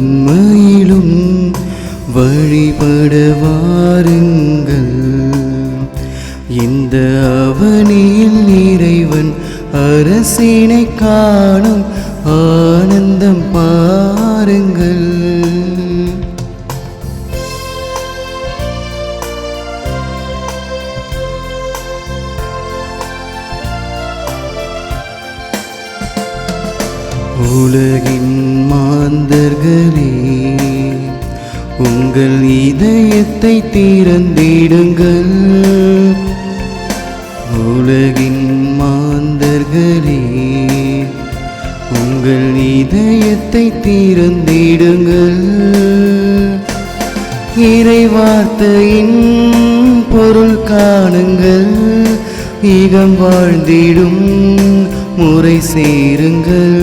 உண்மையிலும் வழிபட வாருங்கள். இந்த அவனியில் இறைவன் அரசினை காணும் ஆனந்தம் பாருங்கள். உலகின் மாந்தர்களே, உங்கள் இதயத்தை திறந்திடுங்கள். உலகின் மாந்தர்களே, உங்கள் இதயத்தை திறந்திடுங்கள். இறைவார்த்தையின் பொருள் காணுங்கள். ஈகம் வாழ்ந்திடும் முறை சேருங்கள்.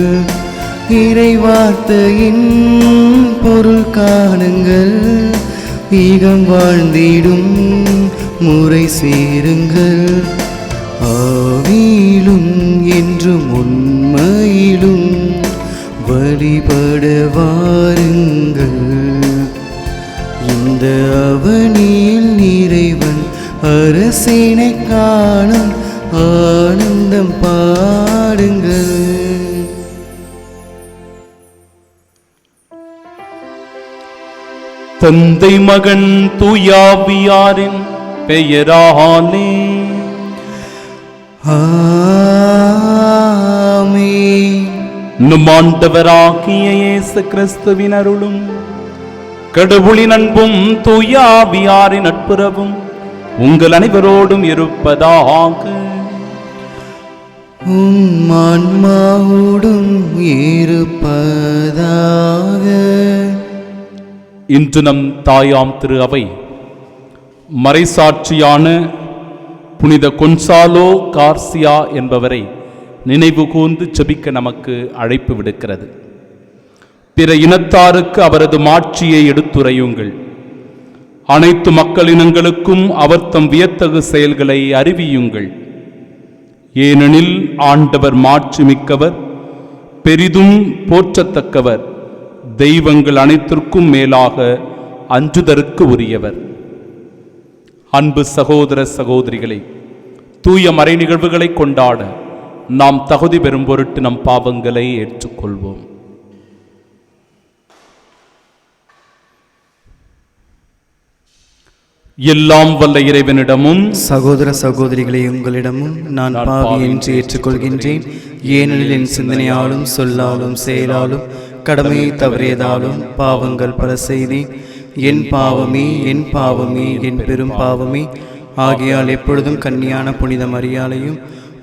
இறைவார்த்தையின் பொருள் காணுங்கள். ஈகம் வாழ்ந்திடும் முறை சேருங்கள். ஆவியிலும் என்றும் உண்மையிலும் வழிபட வாருங்கள். இந்த அவனியில் இறைவன் அரசினை காணும் ஆனந்தம் பாடுங்கள். தந்தை மகன் தூயாவியாரின் பெயராலே ஆமென். நம் ஆண்டவராகிய இயேசு கிறிஸ்துவின் அருளும் கடவுளின் அன்பும் தூயாவியாரின் நட்புறவும் உங்கள் அனைவரோடும் இருப்பதாக. உம் ஆன்மாவோடும் இருப்பதாக. இன்று நம் தாயாம் திரு அவை மறைசாட்சியான புனித கொன்சாலோ கார்சியா என்பவரை நினைவு கூர்ந்து செபிக்க நமக்கு அழைப்பு விடுக்கிறது. பிற இனத்தாருக்கு அவரது மாட்சியை எடுத்துரையுங்கள். அனைத்து மக்களினங்களுக்கும் அவர் தம் வியத்தகு செயல்களை அறிவியுங்கள். ஏனெனில் ஆண்டவர் மாட்சி மிக்கவர், பெரிதும் போற்றத்தக்கவர், தெய்வங்கள் அனைத்திற்கும் மேலாக அஞ்சுதற்கு உரியவர். அன்பு சகோதர சகோதரிகளை, தூய மறை நிகழ்வுகளை கொண்டாட நாம் தகுதி பெறும் பொருட்டு நம் பாவங்களை ஏற்றுக்கொள்வோம். எல்லாம் வல்ல இறைவனிடமும் சகோதர சகோதரிகளை உங்களிடமும் நான் பாவி என்று ஏற்றுக்கொள்கின்றேன். ஏனெனில் என் சிந்தனையாலும் சொல்லாலும் செயலாலும் கடமையை தவறியதாலும் பாவங்கள் பல செய்தேன். என் பாவமே என் பாவமே என் பெரும் பாவமே. ஆகையால் எப்பொழுதும் கன்னியான புனித மரியாளையும்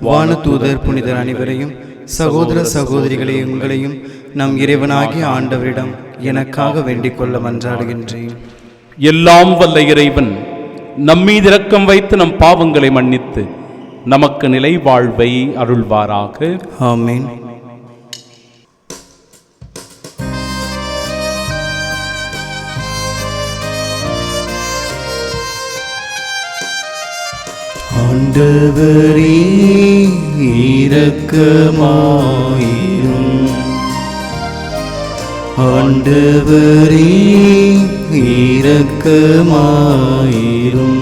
வானதூதர் புனிதர் அனைவரையும் சகோதர சகோதரிகளை உங்களையும் நம் இறைவனாகிய ஆண்டவரிடம் எனக்காக வேண்டிக் கொள்ள மன்றாடுகின்றேன். எல்லாம் வல்ல இறைவன் நம்மீது இரக்கம் வைத்து நம் பாவங்களை மன்னித்து நமக்கு நிலை வாழ்வை அருள்வாராக. ஆமென். ஆண்டவரே இரக்கமாயிரும். ஆண்டவரே இரக்கமாயிரும்.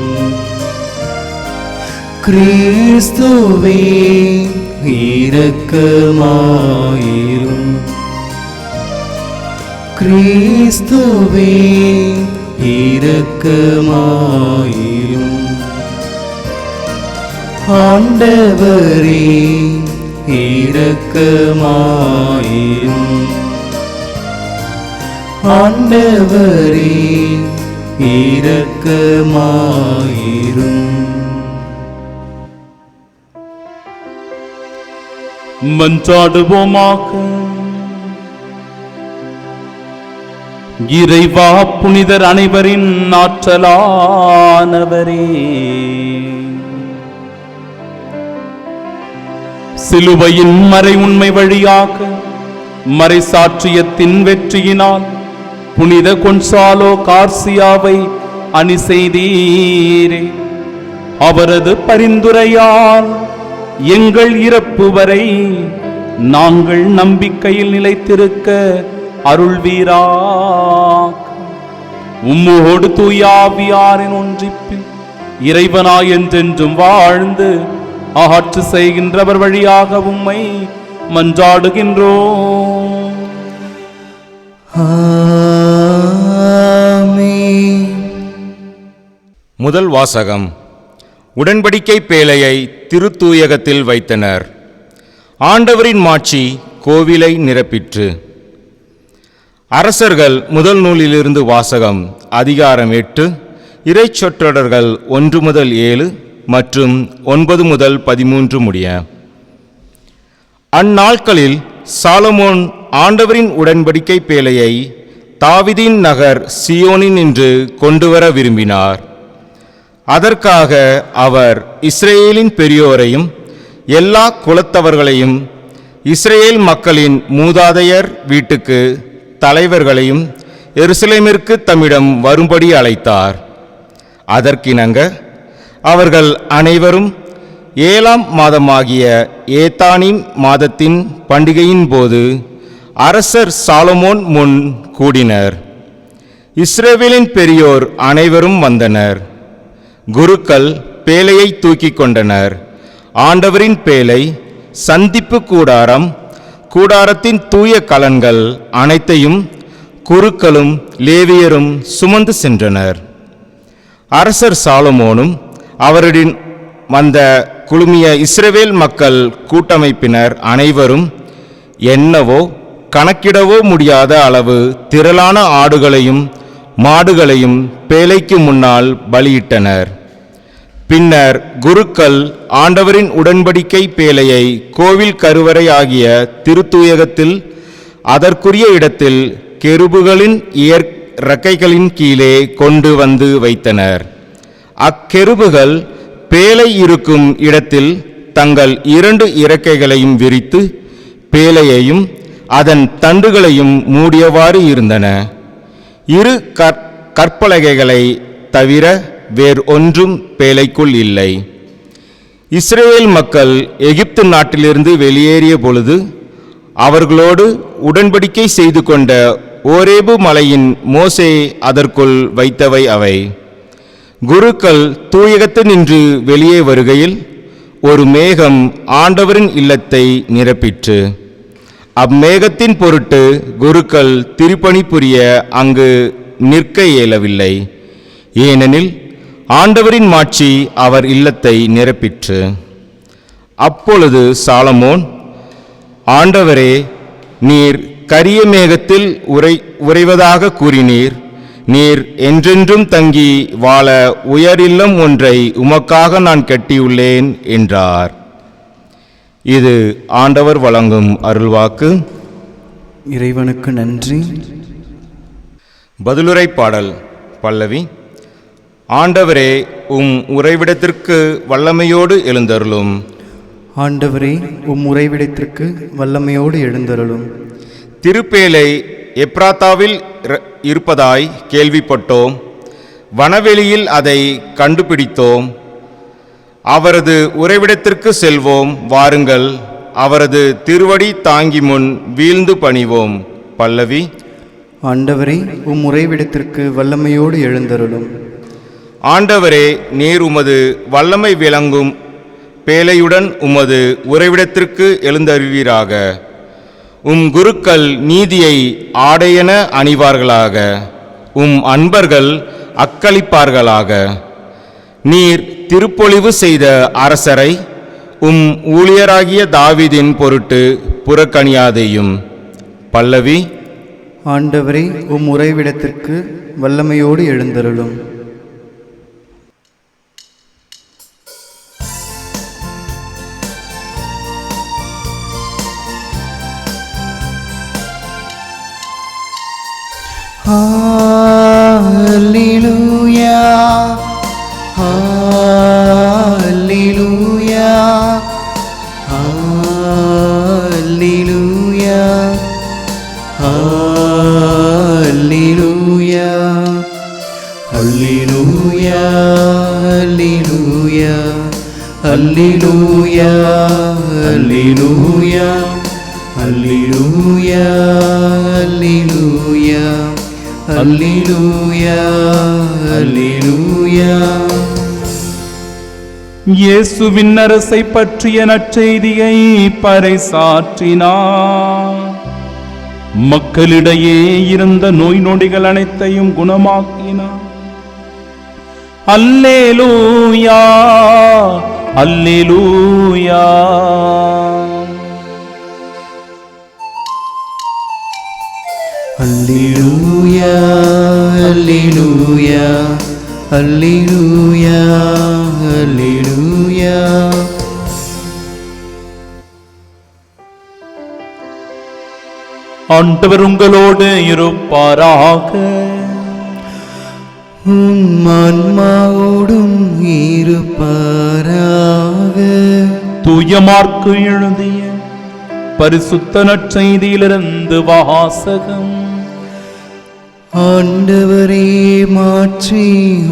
கிறிஸ்துவே இரக்கமாயிரும். கிறிஸ்துவே இரக்கமாயிரும். ஆண்டவரே இரக்கமாயிரும். ஆண்டவரே இரக்கமாயிரும். மன்றாடுவோமாக. இறைவா, புனிதர் அனைவரின் ஆற்றலானவரே, சிலுவையின் மறை உண்மை வழியாக மறைசாட்சியத்தின் வெற்றியினால் புனித கொன்சாலோ கார்சியாவை அணி செய்தீரே. அவரது பரிந்துரையால் எங்கள் இறப்பு வரை நாங்கள் நம்பிக்கையில் நிலைத்திருக்க அருள்வீராக. உம்மோடு தூயாவியாரின் ஒன்றிப்பில் இறைவனாய் என்றென்றும் வாழ்ந்து ஆட்சி செய்கின்றவர் வழியாக உம்மை மன்றாடுகின்றோம். ஆமென். முதல் வாசகம். உடன்படிக்கை பேழையை திருத்தூயகத்தில் வைத்தனர். ஆண்டவரின் மாட்சி கோவிலை நிரப்பிற்று. அரசர்கள் முதல் நூலிலிருந்து வாசகம். அதிகாரம் 8, இறைச்சொற்றொடர்கள் 1 முதல் 7 மற்றும் 9 முதல் 13 முடிய. அந்நாட்களில் சாலமோன் ஆண்டவரின் உடன்படிக்கை பேழையை தாவீதின் நகர் சீயோனின் நின்று கொண்டுவர விரும்பினார். அதற்காக அவர் இஸ்ரேலின் பெரியோரையும் எல்லா குலத்தவர்களையும் இஸ்ரேல் மக்களின் மூதாதையர் வீட்டுக்கு தலைவர்களையும் எருசலேமிற்கு தம்மிடம் வரும்படி அழைத்தார். அதற்கிணங்க அவர்கள் அனைவரும் 7ஆம் மாதமாகிய ஏத்தானின் மாதத்தின் பண்டிகையின் போது அரசர் சாலமோன் முன் கூடினர். இஸ்ரவேலின் பெரியோர் அனைவரும் வந்தனர். குருக்கள் பேழையை தூக்கி கொண்டனர். ஆண்டவரின் பேழை, சந்திப்பு கூடாரம், கூடாரத்தின் தூய கலன்கள் அனைத்தையும் குருக்களும் லேவியரும் சுமந்து சென்றனர். அரசர் சாலமோனும் அவருடன் வந்த குழுமிய இஸ்ரவேல் மக்கள் கூட்டமைப்பினர் அனைவரும் எண்ணவோ கணக்கிடவோ முடியாத அளவு திரளான ஆடுகளையும் மாடுகளையும் பேழைக்கு முன்னால் பலியிட்டனர். பின்னர் குருக்கள் ஆண்டவரின் உடன்படிக்கை பேழையை கோவில் கருவறை ஆகிய திருத்தூயகத்தில் அதற்குரிய இடத்தில் கெருபுகளின் இறக்கைகளின் கீழே கொண்டு வந்து வைத்தனர். அக்கெருபுகள் பேழை இருக்கும் இடத்தில் தங்கள் 2 இறக்கைகளையும் விரித்து பேழையையும் அதன் தண்டுகளையும் மூடியவாறு இருந்தன. 2 கற்பலகைகளை தவிர வேறு ஒன்றும் பேழைக்குள் இல்லை. இஸ்ரவேல் மக்கள் எகிப்து நாட்டிலிருந்து வெளியேறிய பொழுது அவர்களோடு உடன்படிக்கை செய்து கொண்ட ஓரேபு மலையின் மோசே அதற்குள் வைத்தவை அவை. குருக்கள் தூயகத்து நின்று வெளியே வருகையில் ஒரு மேகம் ஆண்டவரின் இல்லத்தை நிரப்பிற்று. அம்மேகத்தின் பொருட்டு குருக்கள் திருப்பணி புரிய அங்கு நிற்க இயலவில்லை. ஏனெனில் ஆண்டவரின் மாட்சி அவர் இல்லத்தை நிரப்பிற்று. அப்பொழுது சாலமோன், ஆண்டவரே, நீர் கரிய மேகத்தில் உறைவதாக கூறினீர். நீர் என்றென்றும் தங்கி வாழ உயர் இல்லம் ஒன்றை உமக்காக நான் கட்டியுள்ளேன் என்றார். இது ஆண்டவர் வழங்கும் அருள்வாக்கு. இறைவனுக்கு நன்றி. பதிலுரை பாடல். பல்லவி. ஆண்டவரே, உறைவிடத்திற்கு வல்லமையோடு எழுந்தருளும். ஆண்டவரே, உறைவிடத்திற்கு வல்லமையோடு எழுந்தருளும். திருப்பேழை எப்ராத்தாவில் இருப்பதாய் கேள்விப்பட்டோம். வனவெளியில் அதை கண்டுபிடித்தோம். அவரது உறைவிடத்திற்கு செல்வோம், வாருங்கள். அவரது திருவடி தாங்கி முன் வீழ்ந்து பணிவோம். பல்லவி. ஆண்டவரே, உறைவிடத்திற்கு வல்லமையோடு எழுந்தருளும். ஆண்டவரே, நீர் உமது வல்லமை விளங்கும் பேழையுடன் உமது உறைவிடத்திற்கு எழுந்தருவீராக. குருக்கள் நீதியை ஆடையென அணிவார்களாக. அன்பர்கள் அக்களிப்பார்களாக. நீர் திருப்பொழிவு செய்த அரசரை ஊழியராகிய தாவீதின் பொருட்டு புறக்கணியாதேயும். பல்லவி. ஆண்டவரே, உறைவிடத்திற்கு வல்லமையோடு எழுந்தருளும். Hallelujah, Hallelujah, Hallelujah, Hallelujah, Hallelujah, Hallelujah, Hallelujah, Hallelujah, அல்லேலூயா அல்லேலூயா அல்லேலூயா அல்லேலூயா. இயேசுவின் அரசை பற்றிய நற்செய்தியை பறைசாற்றினார். மக்களிடையே இருந்த நோய் நொடிகள் அனைத்தையும் குணமாக்கினார். அல்லேலூயா அல்லேலூயா. அல்லேலூயா அல்லேலூயா அல்லேலூயா அல்லேலூயா. ஆண்டவர் உங்களோடு இருப்பாராக. உம் ஆன்மாவோடும் இருப்பாராக. தூய மார்க்கு எழுதிய பரிசுத்த நற்செய்தியிலிருந்து வாசகம். ஆண்டவரே மாற்றி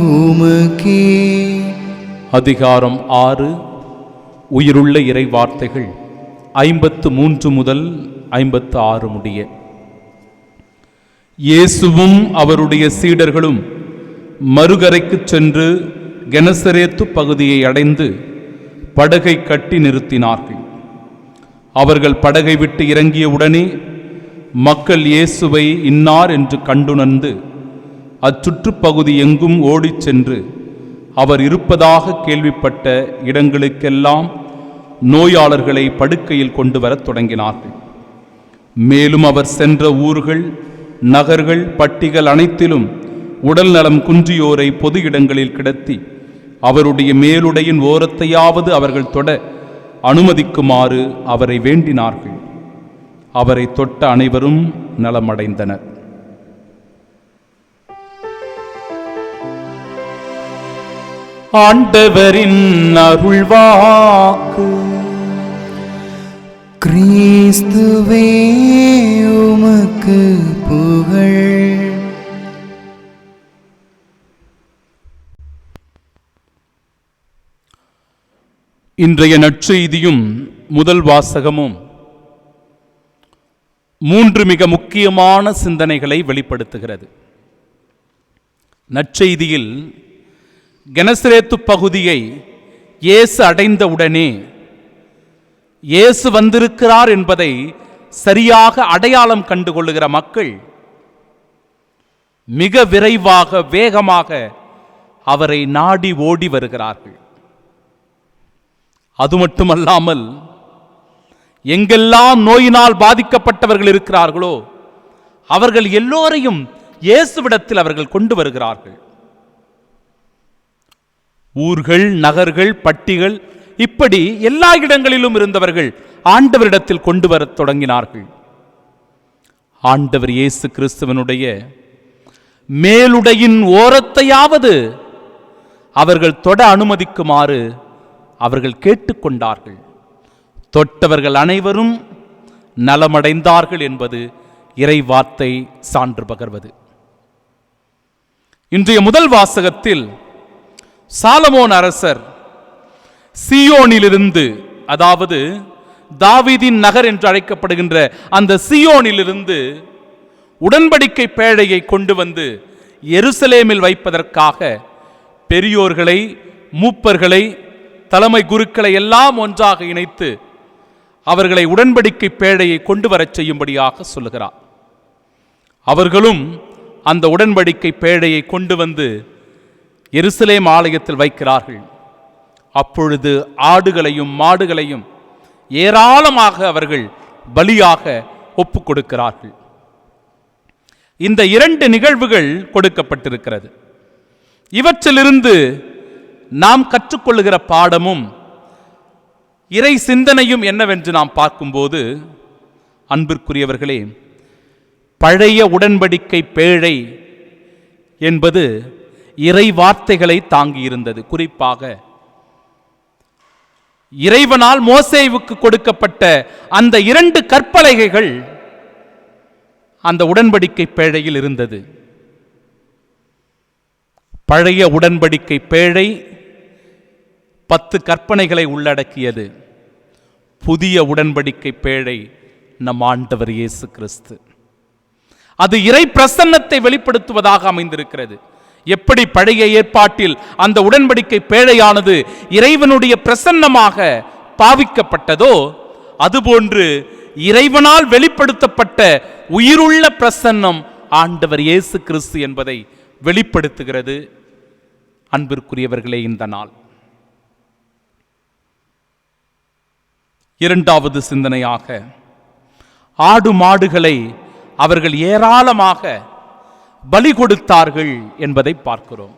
உமக்கே. அதிகாரம் 6. உயிருள்ள இறை வார்த்தைகள் 53 முதல் 56 முடிய. இயேசுவும் அவருடைய சீடர்களும் மறுகரைக்கு சென்று கெனசரேத்து பகுதியை அடைந்து படகை கட்டி நிறுத்தினார்கள். அவர்கள் படகை விட்டு இறங்கிய உடனே மக்கள் இயேசுவை இன்னார் என்று கண்டுணர்ந்து அச்சுற்றுப்பகுதி எங்கும் ஓடிச் சென்று அவர் இருப்பதாக கேள்விப்பட்ட இடங்களுக்கெல்லாம் நோயாளர்களை படுக்கையில் கொண்டு வரத் தொடங்கினார்கள். மேலும் அவர் சென்ற ஊர்கள், நகர்கள், பட்டிகள் அனைத்திலும் உடல் நலம் குன்றியோரை பொது இடங்களில் கிடத்தி அவருடைய மேலுடையின் ஓரத்தையாவது அவர்கள் தொட அனுமதிக்குமாறு அவரை வேண்டினார்கள். அவரை தொட்ட அனைவரும் நலமடைந்தனர். ஆண்டவரின் அருள்வாக்கு. கிறிஸ்துவே உமக்கு புகழ். இன்றைய நற்செய்தியும் முதல் வாசகமும் 3 மிக முக்கியமான சிந்தனைகளை வெளிப்படுத்துகிறது. நற்செய்தியில் கெனசரேத்து பகுதியை இயேசு அடைந்தவுடனே இயேசு வந்திருக்கிறார் என்பதை சரியாக அடையாளம் கண்டுகொள்ளுகிற மக்கள் மிக விரைவாக, வேகமாக அவரை நாடி ஓடி வருகிறார்கள். அது மட்டுமல்லாமல் எங்கெல்லாம் நோயினால் பாதிக்கப்பட்டவர்கள் இருக்கிறார்களோ அவர்கள் எல்லோரையும் இயேசுவிடத்தில் அவர்கள் கொண்டு வருகிறார்கள். ஊர்கள், நகர்கள், பட்டிகள், இப்படி எல்லா இடங்களிலும் இருந்தவர்கள் ஆண்டவரிடத்தில் கொண்டு வரத் தொடங்கினார்கள். ஆண்டவர் இயேசு கிறிஸ்துவனுடைய மேலுடையின் ஓரத்தையாவது அவர்கள் தொட அனுமதிக்குமாறு அவர்கள் கேட்டுக்கொண்டார்கள். தொட்டவர்கள் அனைவரும் நலமடைந்தார்கள் என்பது இறை வார்த்தை சான்று பகர்வது. இன்றைய முதல் வாசகத்தில் சாலமோன் அரசர் சீயோனிலிருந்து, அதாவது தாவீதின் நகர் என்று அழைக்கப்படுகின்ற அந்த சீயோனிலிருந்து உடன்படிக்கை பேழையை கொண்டு வந்து எருசலேமில் வைப்பதற்காக பெரியோர்களை, மூப்பர்களை, தலைமை குருக்களை எல்லாம் ஒன்றாக இணைத்து அவர்களை உடன்படிக்கை பேழையை கொண்டு வரச் செய்யும்படியாக சொல்லுகிறார். அவர்களும் அந்த உடன்படிக்கை பேழையை கொண்டு வந்து எருசலேம் ஆலயத்தில் வைக்கிறார்கள். அப்பொழுது ஆடுகளையும் மாடுகளையும் ஏராளமாக அவர்கள் பலியாக ஒப்புக் கொடுக்கிறார்கள். இந்த 2 நிகழ்வுகள் கொடுக்கப்பட்டிருக்கிறது. இவற்றிலிருந்து நாம் கற்றுக்கொள்ளுகிற பாடமும் இறை சிந்தனையும் என்னவென்று நாம் பார்க்கும்போது, அன்பிற்குரியவர்களே, பழைய உடன்படிக்கை பேழை என்பது இறை வார்த்தைகளை தாங்கியிருந்தது. குறிப்பாக இறைவனால் மோசேவுக்கு கொடுக்கப்பட்ட அந்த 2 கற்பலகைகள் அந்த உடன்படிக்கை பேழையில் இருந்தது. பழைய உடன்படிக்கை பேழை 10 கற்பனைகளை உள்ளடக்கியது. புதிய உடன்படிக்கை பேழை நம் ஆண்டவர் இயேசு கிறிஸ்து. அது இறை பிரசன்னத்தை வெளிப்படுத்துவதாக அமைந்திருக்கிறது. எப்படி பழைய ஏற்பாட்டில் அந்த உடன்படிக்கை பேழையானது இறைவனுடைய பிரசன்னமாக பாவிக்கப்பட்டதோ, அதுபோன்று இறைவனால் வெளிப்படுத்தப்பட்ட உயிருள்ள பிரசன்னம் ஆண்டவர் இயேசு கிறிஸ்து என்பதை வெளிப்படுத்துகிறது. அன்பிற்குரியவர்களே, இந்த நாள் இரண்டாவது சிந்தனையாக ஆடு மாடுகளை அவர்கள் ஏராளமாக பலி கொடுத்தார்கள் என்பதை பார்க்கிறோம்.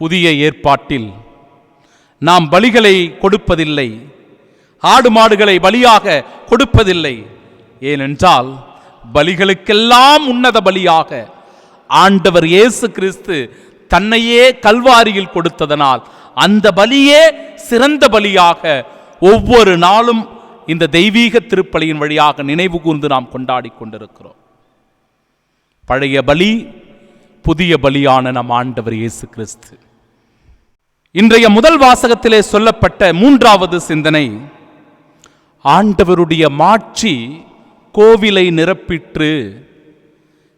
புதிய ஏற்பாட்டில் நாம் பலிகளை கொடுப்பதில்லை, ஆடு மாடுகளை பலியாக கொடுப்பதில்லை. ஏனென்றால் பலிகளுக்கெல்லாம் உன்னத பலியாக ஆண்டவர் இயேசு கிறிஸ்து தன்னையே கல்வாரியில் கொடுத்ததனால் அந்த பலியே சிறந்த பலியாக ஒவ்வொரு நாளும் இந்த தெய்வீக திருப்பலியின் வழியாக நினைவு கூர்ந்து நாம் கொண்டாடி கொண்டிருக்கிறோம். பழைய பலி, புதிய பலியான நம் ஆண்டவர் இயேசு கிறிஸ்து. இன்றைய முதல் வாசகத்திலே சொல்லப்பட்ட மூன்றாவது சிந்தனை, ஆண்டவருடைய மாட்சி கோவிலை நிரப்பிற்று.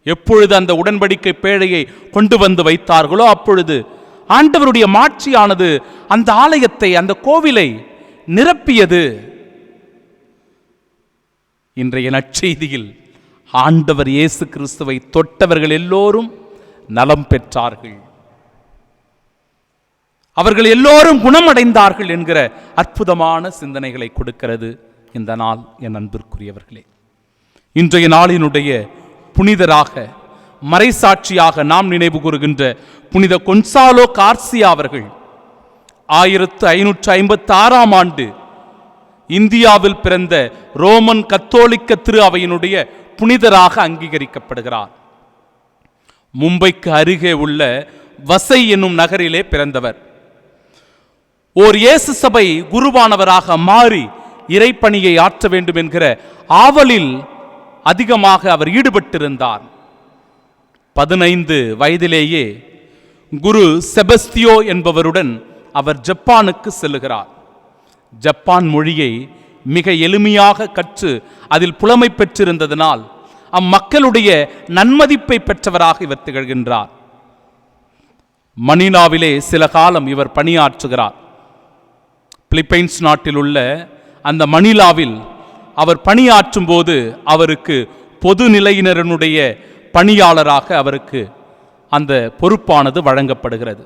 எப்பொழுது அந்த உடன்படிக்கை பேழையை கொண்டு வந்து வைத்தார்களோ அப்பொழுது ஆண்டவருடைய மாட்சியானது அந்த ஆலயத்தை, அந்த கோவிலை நிரப்பியது. இன்றைய நற்செய்தியில் ஆண்டவர் இயேசு கிறிஸ்துவை தொட்டவர்கள் எல்லோரும் நலம் பெற்றார்கள், அவர்கள் எல்லோரும் குணமடைந்தார்கள் என்கிற அற்புதமான சிந்தனைகளை கொடுக்கிறது இந்த நாள். என் அன்பிற்குரியவர்களே, இன்றைய நாளினுடைய புனிதராக, மறைசாட்சியாக நாம் நினைவு கூறுகின்ற புனித கொன்சாலோ கார்சியா அவர்கள் 1556ஆம் ஆண்டு இந்தியாவில் பிறந்த ரோமன் கத்தோலிக்க திரு அவையினுடைய புனிதராக அங்கீகரிக்கப்படுகிறார். மும்பைக்கு அருகே உள்ள வசை என்னும் நகரிலே பிறந்தவர். ஓர் இயேசு சபை குருவானவராக மாறி இறைப்பணியை ஆற்ற வேண்டும் என்கிற ஆவலில் அதிகமாக அவர் ஈடுபட்டிருந்தார். 15 வயதிலேயே குரு செபஸ்தியோ என்பவருடன் அவர் ஜப்பானுக்கு செல்லுகிறார். ஜப்பான் மொழியை மிக எளிமையாக கற்று அதில் புலமை பெற்றிருந்ததனால் அம்மக்களுடைய நன்மதிப்பை பெற்றவராக இவர் திகழ்கின்றார். மணிலாவிலே சில காலம் இவர் பணியாற்றுகிறார். பிலிப்பைன்ஸ் நாட்டில் உள்ள அந்த மணிலாவில் அவர் பணியாற்றும் போது அவருக்கு பொது நிலையினருடைய பணியாளராக அவருக்கு அந்த பொறுப்பானது வழங்கப்படுகிறது.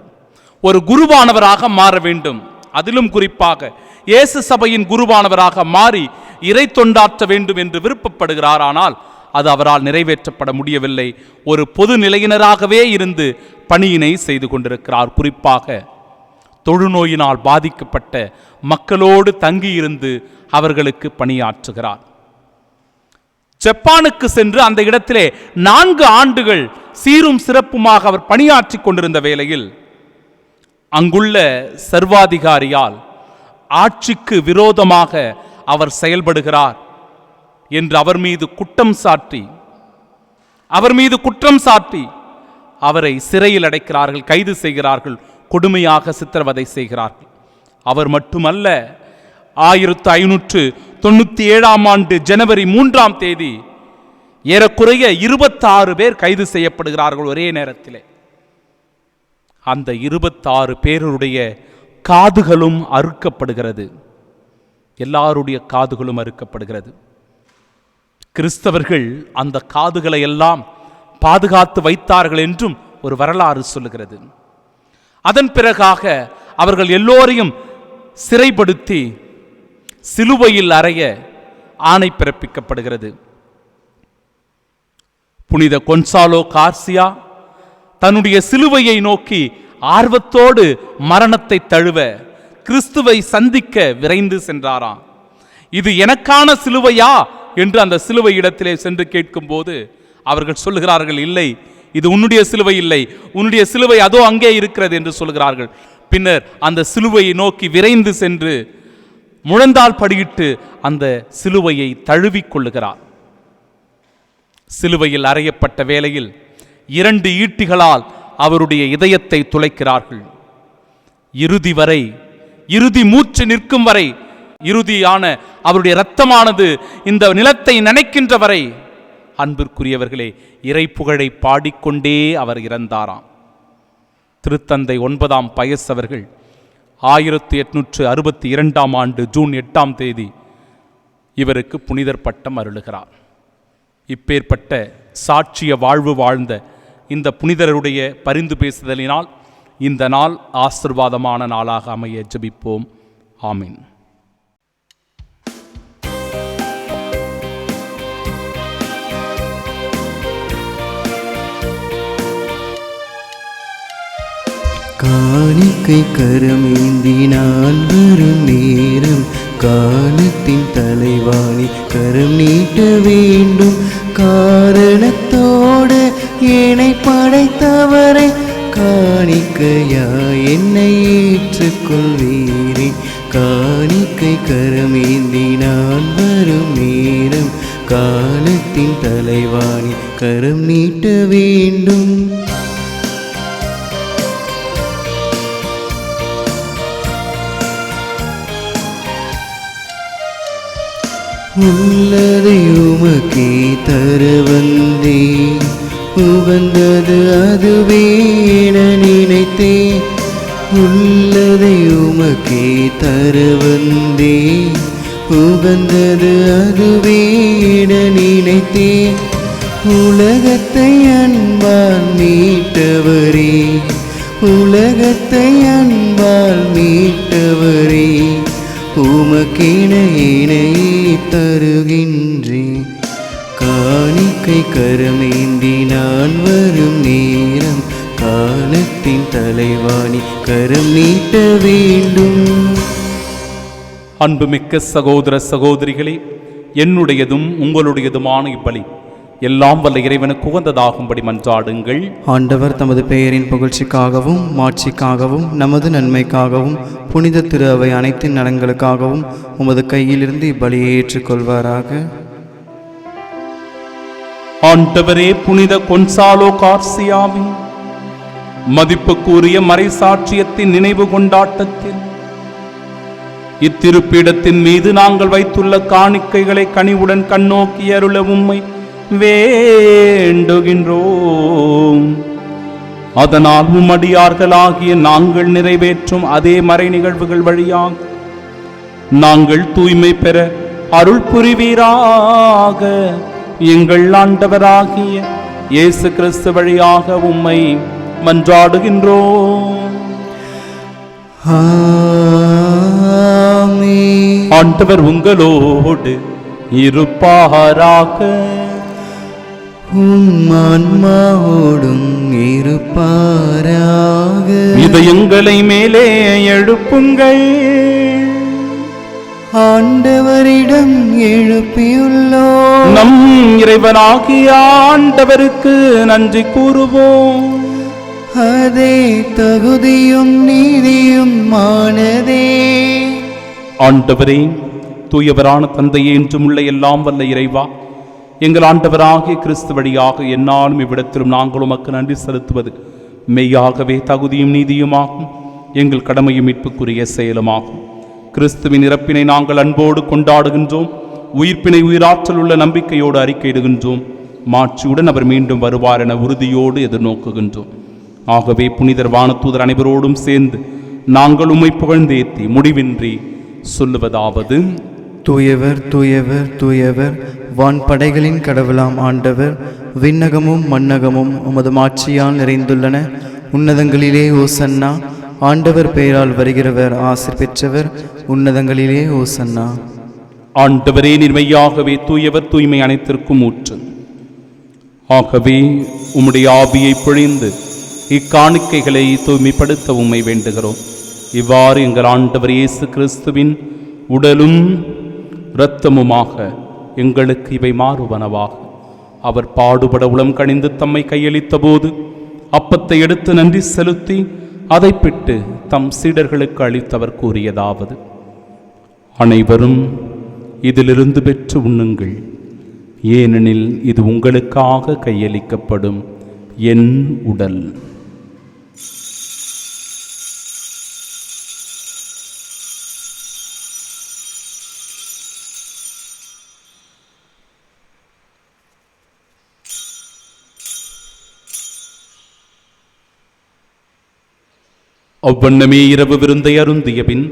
ஒரு குருவானவராக மாற வேண்டும், அதிலும் குறிப்பாக இயேசு சபையின் குருவானவராக மாறி இறை தொண்டாற்ற வேண்டும் என்று விருப்பப்படுகிறார். ஆனால் அது அவரால் நிறைவேற்றப்பட முடியவில்லை. ஒரு பொது நிலையினராகவே இருந்து பணியினை செய்து கொண்டிருக்கிறார். குறிப்பாக தொழுநோயினால் பாதிக்கப்பட்ட மக்களோடு தங்கியிருந்து அவர்களுக்கு பணியாற்றுகிறார். ஜப்பானுக்கு சென்று அந்த இடத்திலே 4 ஆண்டுகள் சீரும் சிறப்புமாக அவர் பணியாற்றி கொண்டிருந்த வேளையில் அங்குள்ள சர்வாதிகாரியால் ஆட்சிக்கு விரோதமாக அவர் செயல்படுகிறார் என்று அவர் மீது குற்றம் சாட்டி அவரை சிறையில் அடைக்கிறார்கள், கைது செய்கிறார்கள், கொடுமையாக சித்திரவதை செய்கிறார்கள். அவர் மட்டுமல்ல, 1597ஆம் ஆண்டு ஜனவரி 3ஆம் தேதி ஏறக்குறைய 26 பேர் கைது செய்யப்படுகிறார்கள் ஒரே நேரத்திலே. அந்த 26 பேருடைய காதுகளும் அறுக்கப்படுகிறது, எல்லாருடைய காதுகளும் அறுக்கப்படுகிறது. கிறிஸ்தவர்கள் அந்த காதுகளை எல்லாம் பாதுகாத்து வைத்தார்கள் என்றும் ஒரு வரலாறு சொல்லுகிறது. அதன் பிறகாக அவர்கள் எல்லோரையும் சிறைப்படுத்தி சிலுவையில் அறைய ஆணை பிறப்பிக்கப்படுகிறது. புனித கொன்சாலோ கார்சியா தன்னுடைய சிலுவையை நோக்கி ஆர்வத்தோடு மரணத்தை தழுவ, கிறிஸ்துவை சந்திக்க விரைந்து சென்றாராம். இது எனக்கான சிலுவையா என்று அந்த சிலுவை இடத்திலே சென்று கேட்கும் போது அவர்கள் சொல்லுகிறார்கள், இல்லை, இது உன்னுடைய சிலுவை இல்லை, உன்னுடைய சிலுவை அதோ அங்கே இருக்கிறது என்று சொல்கிறார்கள். பின்னர் அந்த சிலுவையை நோக்கி விரைந்து சென்று முழந்தால் படியிட்டு அந்த சிலுவையை தழுவிக் கொள்ளுகிறார். சிலுவையில் அறையப்பட்ட வேளையில் 2 ஈட்டிகளால் அவருடைய இதயத்தை துளைக்கிறார்கள். இறுதி மூச்சு நிற்கும் வரை இறுதியான அவருடைய இரத்தமானது இந்த நிலத்தை நனைக்கின்ற வரை அன்பிற்குரியவர்களே இறைப்புகழை பாடிக்கொண்டே அவர் இறந்தாராம். திருத்தந்தை 9ஆம் பயஸ் அவர்கள் 1862ஆம் ஆண்டு ஜூன் 8ஆம் தேதி இவருக்கு புனிதர் பட்டம் அருளுகிறார். இப்பேற்பட்ட சாட்சிய வாழ்வு வாழ்ந்த இந்த புனிதருடைய பரிந்து பேசுதலினால் இந்த நாள் ஆசிர்வாதமான நாளாக அமைய ஜெபிப்போம். ஆமீன். காணிக்கை கரமேந்தி நான் வரும் நேரம் காலத்தின் தலைவாணி கரம் நீட்ட வேண்டும். காரணத்தோடு என்னை படைத்தவரை காணிக்கையா என்னை ஏற்றுக்கொள்வீரே. காணிக்கை கரமேந்தி நான் வரும் நேரம் காலத்தின் தலைவாணி கரம் நீட்ட வேண்டும். உள்ளதை உமக்கே தர வந்தேன், உகந்தது அதுவே என நினைத்தேன். உள்ளதை உமக்கே தர வந்தேன், உகந்தது அதுவே என நினைத்தேன். உலகத்தை அன்பால் மீட்டவரே, உலகத்தை அன்பால் மீட்டவரே, உமக்கென என்னையே தருகின்றேன். காணிக்கை கரமேந்தி நான் வரும் நேரம் காலத்தின் தலைவாணி கரம் நீட்ட வேண்டும். அன்புமிக்க சகோதர சகோதரிகளே, என்னுடையதும் உங்களுடையதுமான இப்பலி எல்லாம் வல்ல இறைவனுக்கு உகந்ததாகும்படி மன்றாடுங்கள். ஆண்டவர் தமது பெயரின் புகழ்ச்சிக்காகவும் மாட்சிக்காகவும் நமது நன்மைக்காகவும் புனித திரு அவை அனைத்தின் நலன்களுக்காகவும் உமது கையிலிருந்து இப்பலியை ஏற்றுக்கொள்வாராக. ஆண்டவரே, புனித கொன்சாலோ கார்சியாவின் மதிப்புக்குரிய மறைசாட்சியத்தின் நினைவு கொண்டாட்டத்தில் இத்திருப்பீடத்தின் மீது நாங்கள் வைத்துள்ள காணிக்கைகளை கனிவுடன் கண்ணோக்கி அருள உம்மை வேண்டுகின்றோம். அதனால் உம்மடியார்களாகிய நாங்கள் நிறைவேற்றும் அதே மறை நிகழ்வுகள் வழியாக நாங்கள் தூய்மை பெற அருள் புரிவீராக. எங்கள் ஆண்டவராகிய இயேசு கிறிஸ்து வழியாக உம்மை மன்றாடுகின்றோம். ஆமென். ஆண்டவர் உங்களோடு இருப்பாராக. ஆன்மாவோடும் இருப்பாராக. இதயங்களை மேலே எழுப்புங்கள். ஆண்டவரிடம் எழுப்பியுள்ளோம். நம் இறைவனாகிய ஆண்டவருக்கு நன்றி கூறுவோம். அதே தகுதியும் நீதியும் ஆனதே. ஆண்டவரே, தூயவரான தந்தையே, என்றும் உள்ள எல்லாம் வல்ல இறைவா, எங்கள் ஆண்டவராகிய கிறிஸ்து வழியாக என்னாலும் இவ்விடத்திலும் நாங்கள் உமக்கு நன்றி செலுத்துவது மெய்யாகவே தகுதியும் நீதியுமாகும். எங்கள் கடமையும் மீட்புக்குரிய செயலுமாகும். கிறிஸ்துவின் இறப்பினை நாங்கள் அன்போடு கொண்டாடுகின்றோம். உயிர்ப்பினை உயிராற்றல் உள்ள நம்பிக்கையோடு அறிக்கையிடுகின்றோம். மாட்சியுடன் அவர் மீண்டும் வருவார் என உறுதியோடு எதிர்நோக்குகின்றோம். ஆகவே புனிதர் வானதூதர் அனைவரோடும் சேர்ந்து நாங்கள் உம்மை புகழ்ந்தேத்தி முடிவின்றி சொல்லுவதாவது: தூயவர் தூயவர் தூயவர், வான்படைகளின் கடவுளாம் ஆண்டவர். விண்ணகமும் மண்ணகமும் உமது மாட்சியால் நிறைந்துள்ளன. உன்னதங்களிலே ஓசன்னா. ஆண்டவர் பெயரால் வருகிறவர் ஆசீர் பெற்றவர். உன்னதங்களிலே ஓசன்னா. ஆண்டவரே, நிர்மையாகவே தூயவர், தூய்மை அனைத்திற்கும் ஊற்று. ஆகவே உம்முடைய ஆவியை பொழிந்து இக்காணிக்கைகளை தூய்மைப்படுத்த உம்மை வேண்டுகிறோம். இவ்வாறு எங்கள் ஆண்டவர் இயேசு கிறிஸ்துவின் உடலும் இரத்தமுமாக எங்களுக்கு இவை மாறுவனவாக. அவர் பாடுபட உளம் கனிந்து தம்மை கையளித்த போது அப்பத்தை எடுத்து நன்றி செலுத்தி அதை பிட்டு தம் சீடர்களுக்கு அளித்தவர் கூறியதாவது: அனைவரும் இதிலிருந்து பெற்று உண்ணுங்கள், ஏனெனில் இது உங்களுக்காக கையளிக்கப்படும் என் உடல். அவ்வண்ணமே இரவு விருந்தை அருந்திய பின்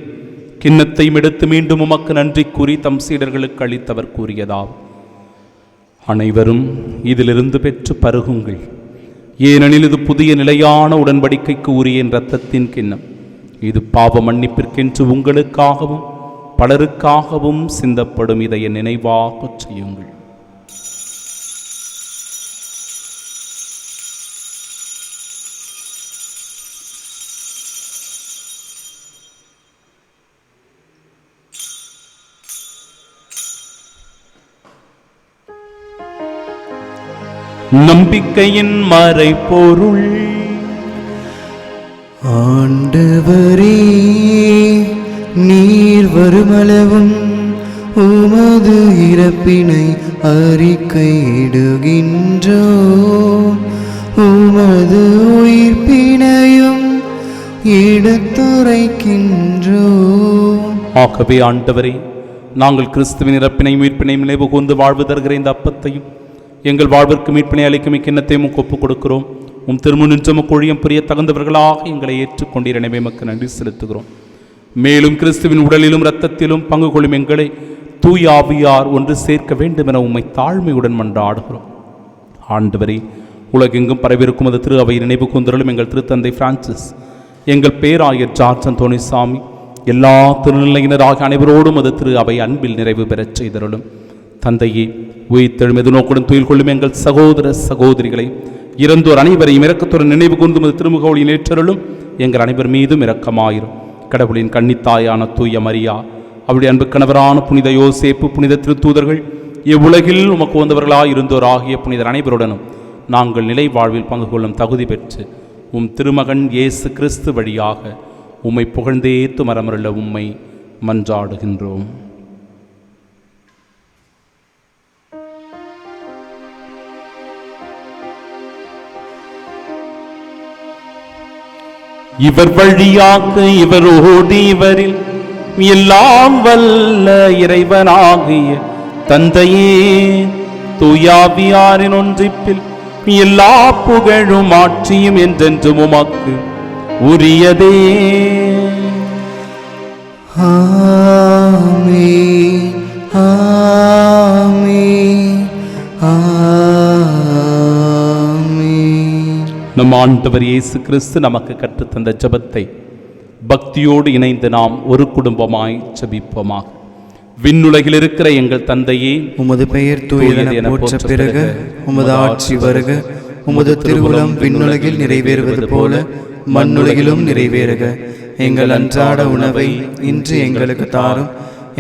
கிண்ணத்தை எடுத்து மீண்டும் உமக்கு நன்றி கூறி தம் சீடர்களுக்கு அளித்தவர் கூறியதாம், அனைவரும் இதிலிருந்து பெற்று பருகுங்கள். ஏனெனில் இது புதிய நிலையான உடன்படிக்கைக்கு உரிய என் இரத்தத்தின் கிண்ணம். இது பாவ மன்னிப்பிற்கென்று உங்களுக்காகவும் பலருக்காகவும் சிந்தப்படும். இதை என் நினைவாகச் செய்யுங்கள். நம்பிக்கையின் மறைபொருள். ஆண்டவரே, நீர் வருமளவும் உமது இறப்பினை அறிக்கையிடுகின்றோ, உமது உயிர்ப்பினையும் எடுத்துரைக்கின்றோ. ஆகவே ஆண்டவரே, நாங்கள் கிறிஸ்துவின் இறப்பினையும் உயிர்ப்பினையும் நினைவு கூர்ந்து வாழ்வு தருகிற இந்த அப்பத்தையும் எங்கள் வாழ்விற்கு மீட்பினை அளிக்கும் இக்கிண்ணத்தையும் ஒப்புக் கொடுக்கிறோம். உம் திருமுன்னின்று கொழியம் புரிய தகுந்தவர்களாக எங்களை ஏற்றுக்கொண்டீர். எனவே எமக்கு நன்றி செலுத்துகிறோம். மேலும் கிறிஸ்துவின் உடலிலும் இரத்தத்திலும் பங்கு கொள்ளும் எங்களை தூய ஆவியார் ஒன்று சேர்க்க வேண்டும் என உம்மை தாழ்மையுடன் மன்றாடுகிறோம். ஆண்டவரே, உலகெங்கும் பரவிருக்கும் அது திரு அவை நினைவு கூர்ந்தருளும் எங்கள் திருத்தந்தை பிரான்சிஸ், எங்கள் பேராயர் ஜார்ஜ் அந்தோணிசாமி, எல்லா திருநிலையினராக அனைவரோடும் அது திரு அவை அன்பில் நிறைவு பெறச் செய்தருளும். தந்தையே, உயிர்த்தெழும் எதிர்நோக்குடன் துயில் கொள்ளும் எங்கள் சகோதர சகோதரிகளை, இறந்தோர் அனைவரையும் இரக்கத்துடன் நினைவு கூர்ந்து திருமுகவழியில் ஏற்றருளும். எங்கள் அனைவர் மீதும் இரக்கமாயிரும். கடவுளின் கன்னித்தாயான தூய மரியா, அவருடைய அன்பு கணவரான புனித யோசேப்பு, புனித திருத்தூதர்கள், இவ்வுலகில் உமக்கு வந்தவர்களாய் இருந்தோர் ஆகிய புனிதர் அனைவருடனும் நாங்கள் நிலை வாழ்வில் பங்கு கொள்ளும் தகுதி பெற்று உம் திருமகன் இயேசு கிறிஸ்து வழியாக உம்மை புகழ்ந்தேத்து மரமருள உம்மை மன்றாடுகின்றோம். இவர் வழியாக இவரோடு இவரில் எல்லாம் வல்ல இறைவனாகிய தந்தையே, தூயாவியாரின் ஒன்றிப்பில் எல்லா புகழும் ஆட்சியும் என்றென்றும் உமக்கு உரியதே. ஆமென், ஆமென், ஆமென். நம் ஆண்டவர் இயேசு கிறிஸ்து நமக்கு கற்றுத்தந்த ஜெபத்தை பக்தியோடு இணைந்து நாம் ஒரு குடும்பமாய் ஜெபிப்போமாக. விண்ணுலகில் இருக்கிற எங்கள் தந்தையே, உமது பெயர் தூயதென போற்ற பிறகு, உமது ஆட்சி வருக, உமது திருவுளம் விண்ணுலகில் நிறைவேறுவது போல மண்ணுலகிலும் நிறைவேறுக. எங்கள் அன்றாட உணவை இன்று எங்களுக்கு தாரும்.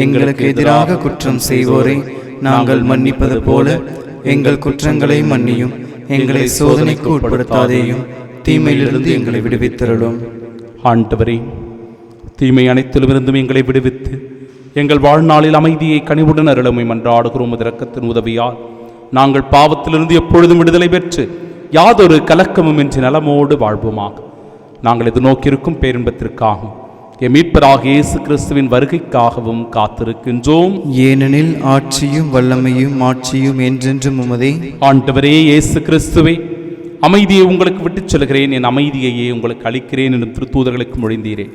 எங்களுக்கு எதிராக குற்றம் செய்வோரை நாங்கள் மன்னிப்பது போல எங்கள் குற்றங்களை மன்னியும். எங்களை சோதனைக்கு உட்படுத்தாதேயும், தீமையிலிருந்து எங்களை விடுவித்தருளும். ஆண்டவரே, தீமை அனைத்திலும் இருந்தும் எங்களை விடுவித்து எங்கள் வாழ்நாளில் அமைதியை கனிவுடன் அருளமை மன்றாடுகிறோம். இரக்கத்தின் உதவியால் நாங்கள் பாவத்திலிருந்து எப்பொழுதும் விடுதலை பெற்று யாதொரு கலக்கமும் இன்றி நலமோடு வாழ்வோமாக. நாங்கள் இது நோக்கியிருக்கும் பேரின்பத்திற்காகவும் என் மீட்பராகிய இயேசு கிறிஸ்துவின் வருகைக்காகவும் காத்திருக்கின்றோம். ஏனெனில் ஆட்சியும் வல்லமையும் மாட்சியும் என்றென்றும் உமதே. ஆண்டவரே இயேசு கிறிஸ்துவே, அமைதியை உங்களுக்கு விட்டுச் செல்கிறேன், என் அமைதியையே உங்களுக்கு அளிக்கிறேன் என்னும் திருத்தூதர்களுக்கு மொழிந்தீரே.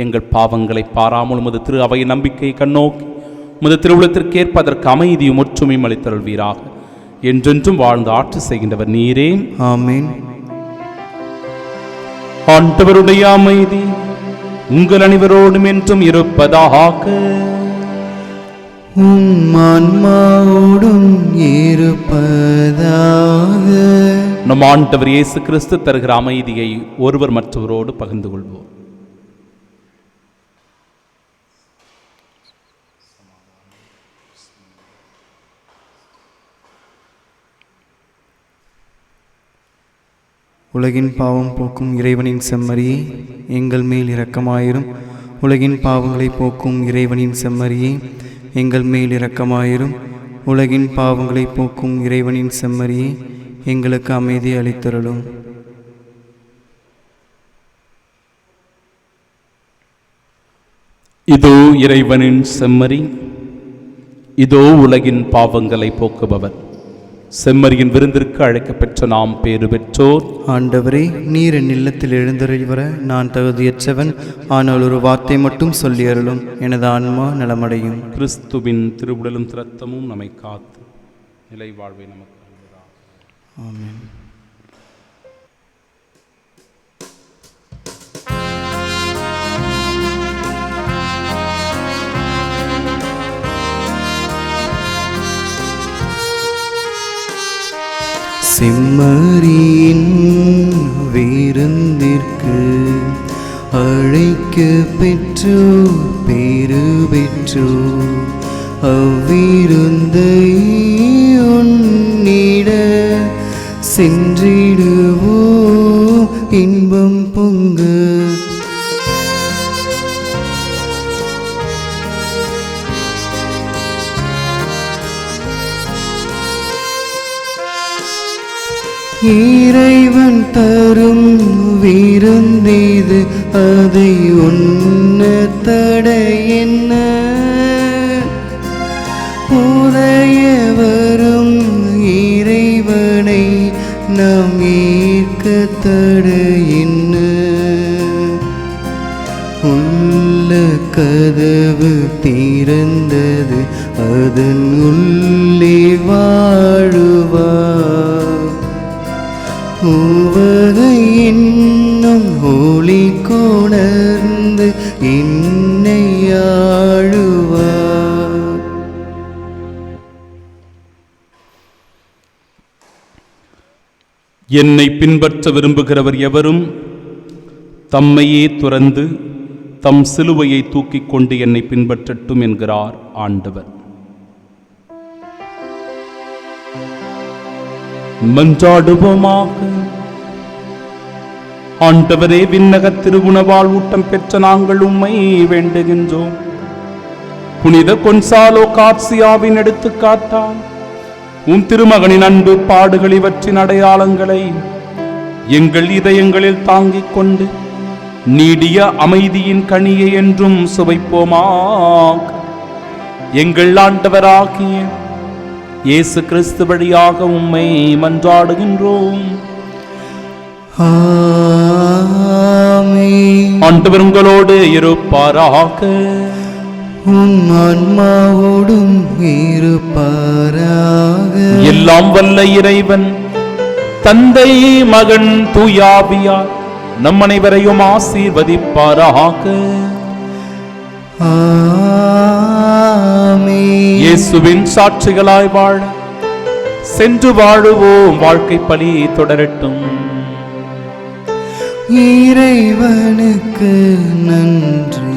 எங்கள் பாவங்களை பாராமல் உமது திரு அவை நம்பிக்கையை கண்ணோக்கி உமது திருவுளத்திற்கு ஏற்ப அதற்கு அமைதியும் ஒற்றுமையும் அளித்தருள்வீராக. என்றென்றும் வாழ்ந்து ஆட்சி செய்கின்றவர் நீரே. ஆமென். ஆண்டவருடைய அமைதி உங்கள் அனைவரோடும் என்றும் இருப்பதாக. உம் ஆன்மாவோடும் இருப்பதாக. நம் ஆண்டவர் இயேசு கிறிஸ்து தருகிற அமைதியை ஒருவர் மற்றவரோடு பகிர்ந்து கொள்வோம். உலகின் பாவம் போக்கும் இறைவனின் செம்மறியே, எங்கள் மேல் இரக்கமாயிரும். உலகின் பாவங்களை போக்கும் இறைவனின் செம்மறியே, எங்கள் மேல் இரக்கமாயிரும். உலகின் பாவங்களை போக்கும் இறைவனின் செம்மறியே, எங்களுக்கு அமைதி அளித்தருளும். இதோ இறைவனின் செம்மறி, இதோ உலகின் பாவங்களை போக்குபவர். செம்மறியின் விருந்திற்கு அழைக்கப்பெற்ற நாம் பேறு பெற்றோர். ஆண்டவரே, நீர் என் இல்லத்தில் எழுந்தருளி வர நான் தகுதியற்றவன். ஆனால் ஒரு வார்த்தை மட்டும் சொல்லி அருளும், எனது ஆன்மா நலமடையும். கிறிஸ்துவின் திருவுடலும் இரத்தமும் நம்மை காத்து நிலை வாழ்வை நமக்கு அருள்வதாக. ஆமென். செம்மறியின் விருந்திற்கு அழைக்க பெற்றோ பேறு பெற்றோ அவ்விருந்தை உன்னிட சென்றிடுவோ இன்பம் பொங்க. இறைவன் தரும் விருந்தீது, அதை உண்ண தடை என்ன? உடைய வரும் இறைவனை நாம் ஏற்க தடை என்ன? உள்ள கதவு திறந்தது, அதன் உள்ளே வாழுவார். உவகை என்னும் ஒளி கொணர்ந்து என்னை ஆளுவார். என்னை பின்பற்ற விரும்புகிறவர் எவரும் தம்மையே துறந்து தம் சிலுவையை தூக்கிக் கொண்டு என்னை பின்பற்றட்டும் என்கிறார் ஆண்டவர். மன்றாடுவோமாக. ஆண்டவரே, விண்ணக திருவுணவால் ஊட்டம் பெற்ற நாங்கள் உம்மை வேண்டுகின்றோம். புனித கொன்சாலோ கார்சியாவின் எடுத்துக்காட்டால் உம் திருமகனின் அன்பு பாடுகள் இவற்றின் அடையாளங்களை எங்கள் இதயங்களில் தாங்கிக் கொண்டு நீடிய அமைதியின் கனியை என்றும் சுவைப்போமாக. எங்கள் ஆண்டவராகிய இயேசு கிறிஸ்து வழியாக உம்மை மன்றாடுகின்றோம். ஆமென். ஆண்டவர் உங்களோடு இருப்பாராக. உம் ஆன்மாவோடும் இருப்பாராக. எல்லாம் வல்ல இறைவன் தந்தை, மகன், தூயாவியார் நம் அனைவரையும் ஆசீர்வதிப்பாராக. ஆமென். இயேசுவின் சாட்சிகளாய் வாழ சென்று வாழுவோம். வாழ்க்கை பலி தொடரட்டும். இறைவனுக்கு நன்றி.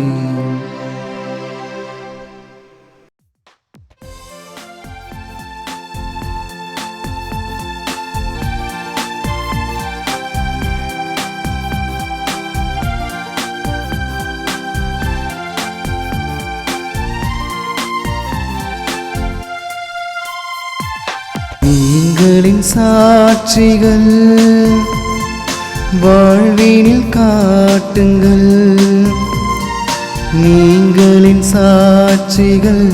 நீங்களின் சாட்சிகள் வாழ்வினில் காட்டுங்கள். நீங்களின் சாட்சிகள்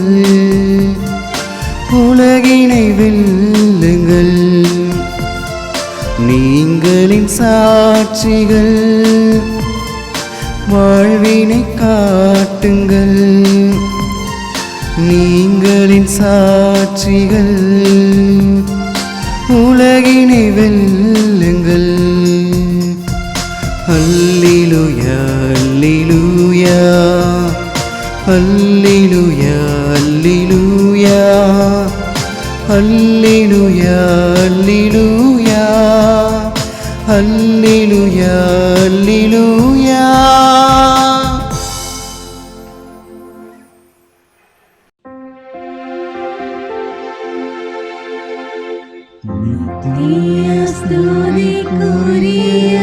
உலகினை வெல்லுங்கள். நீங்களின் சாட்சிகள் வாழ்வினை காட்டுங்கள். நீங்களின் சாட்சிகள் உலகினை வெல்லுங்கள். அல்லேலூயா, அல்லேலூயா, அல்லேலூயா, அல்லேலூயா, அல்லேலூயா, அல்லேலூயா, அல்லேலூயா, அல்லேலூயா. ஸ்துதிக்குரிய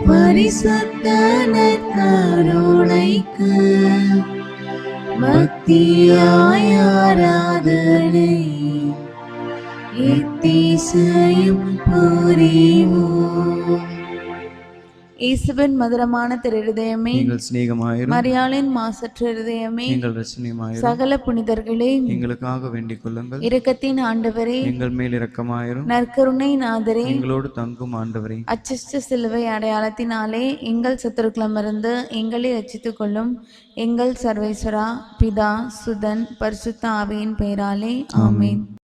பரிசுத்த நற்கருணைக்கு பக்தியாய் ஆராதனை எத்திசையும் புரிவோம். இயேசுவின் மதுரமான திரு இருதயமே, எங்கள் சிநேகமாயிரும். மரியாளின் மாசற்ற இருதயமே, எங்கள் ரட்சணியமாயிரும். சகல புனிதர்களே, எங்களுக்காக வேண்டிக் கொள்ளுங்கள். இரக்கத்தின் ஆண்டவரே, எங்கள் மேல் இரக்கமாயிரும். நற்கருணை நாதரே, எங்களோடு தங்கும் ஆண்டவரே, அச்சிஷ்ட சிலுவை அடையாளத்தினாலே எங்கள் சத்துருக்களமிருந்து எங்களை ரட்சித்துக் கொள்ளும் எங்கள் சர்வேஸ்வரா, பிதா, சுதன், பரிசுத்த ஆவியின் பெயராலே ஆமென்.